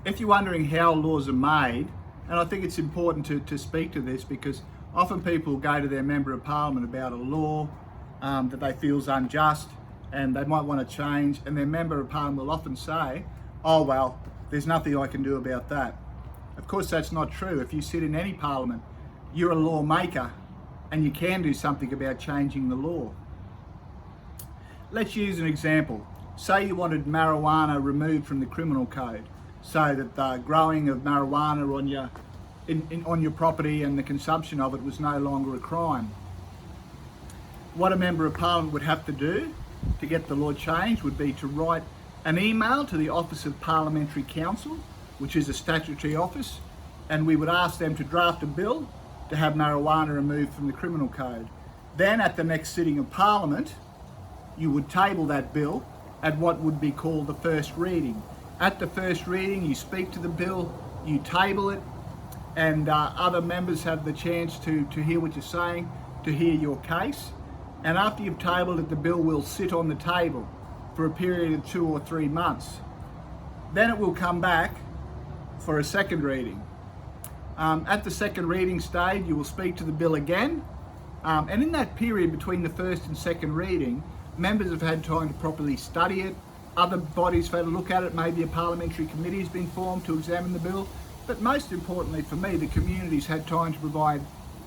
If you're wondering how laws are made, and I think it's important to speak to this, because often people go to their Member of Parliament about a law that they feel is unjust and they might want to change, and their Member of Parliament will often say, oh well, there's nothing I can do about that. Of course that's not true. If you sit in any parliament, you're a lawmaker and you can do something about changing the law. Let's use an example. Say you wanted marijuana removed from the criminal code, so that the growing of marijuana on your property and the consumption of it was no longer a crime. What a Member of Parliament would have to do to get the law changed would be to write an email to the Office of Parliamentary Counsel, which is a statutory office, and we would ask them to draft a bill to have marijuana removed from the criminal code. Then at the next sitting of Parliament, you would table that bill at what would be called the first reading. At the first reading, you speak to the bill, you table it, and other members have the chance to hear what you're saying, to hear your case. And after you've tabled it, the bill will sit on the table for a period of 2 or 3 months. Then it will come back for a second reading. At the second reading stage, you will speak to the bill again. And in that period between the first and second reading, members have had time to properly study it. Other bodies have had a look at it. Maybe a parliamentary committee has been formed to examine the bill. But most importantly for me, the community's had time to provide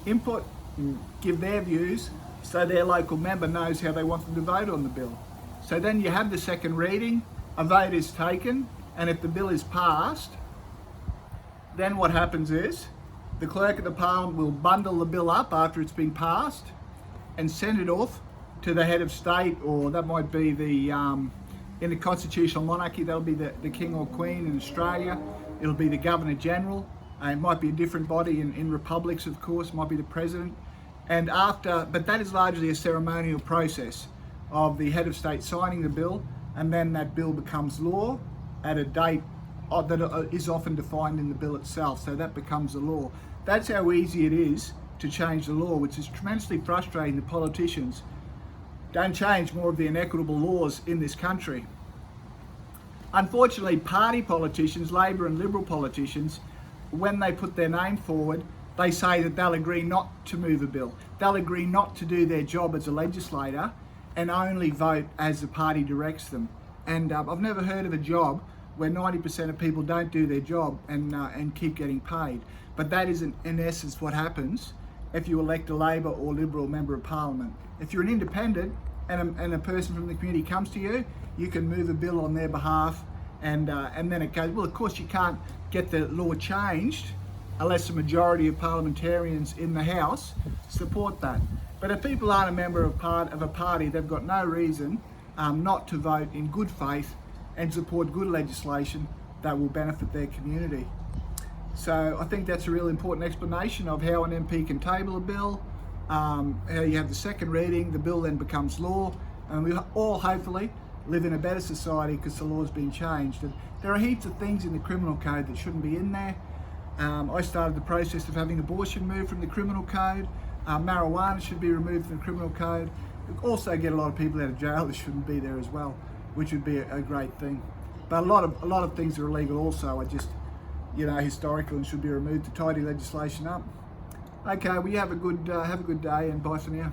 input and give their views, so their local member knows how they want them to vote on the bill. So then you have the second reading, a vote is taken, and if the bill is passed, then what happens is the Clerk of the Parliament will bundle the bill up after it's been passed and send it off to the head of state, or that might be in a constitutional monarchy, that'll be the King or Queen. In Australia, it'll be the Governor General. It might be a different body in republics, of course, it might be the President. But that is largely a ceremonial process of the head of state signing the bill, and then that bill becomes law at a date that is often defined in the bill itself, so that becomes the law. That's how easy it is to change the law, which is tremendously frustrating. The politicians don't change more of the inequitable laws in this country. Unfortunately, party politicians, Labor and Liberal politicians, when they put their name forward, they say that they'll agree not to move a bill. They'll agree not to do their job as a legislator and only vote as the party directs them. And I've never heard of a job where 90% of people don't do their job and keep getting paid. But that is in essence what happens if you elect a Labor or Liberal Member of Parliament. If you're an independent and a person from the community comes to you, you can move a bill on their behalf, and then it goes. Well, of course you can't get the law changed unless a majority of parliamentarians in the House support that. But if people aren't a member of a party, they've got no reason not to vote in good faith and support good legislation that will benefit their community. So I think that's a really important explanation of how an MP can table a bill, how you have the second reading, the bill then becomes law, and we all hopefully live in a better society because the law's been changed. And there are heaps of things in the criminal code that shouldn't be in there. I started the process of having abortion moved from the criminal code. Marijuana should be removed from the criminal code. We also get a lot of people out of jail that shouldn't be there as well, which would be a great thing. But a lot of things are illegal also are just, historical and should be removed to tidy legislation up. Okay, well, you have a good day, and bye for now.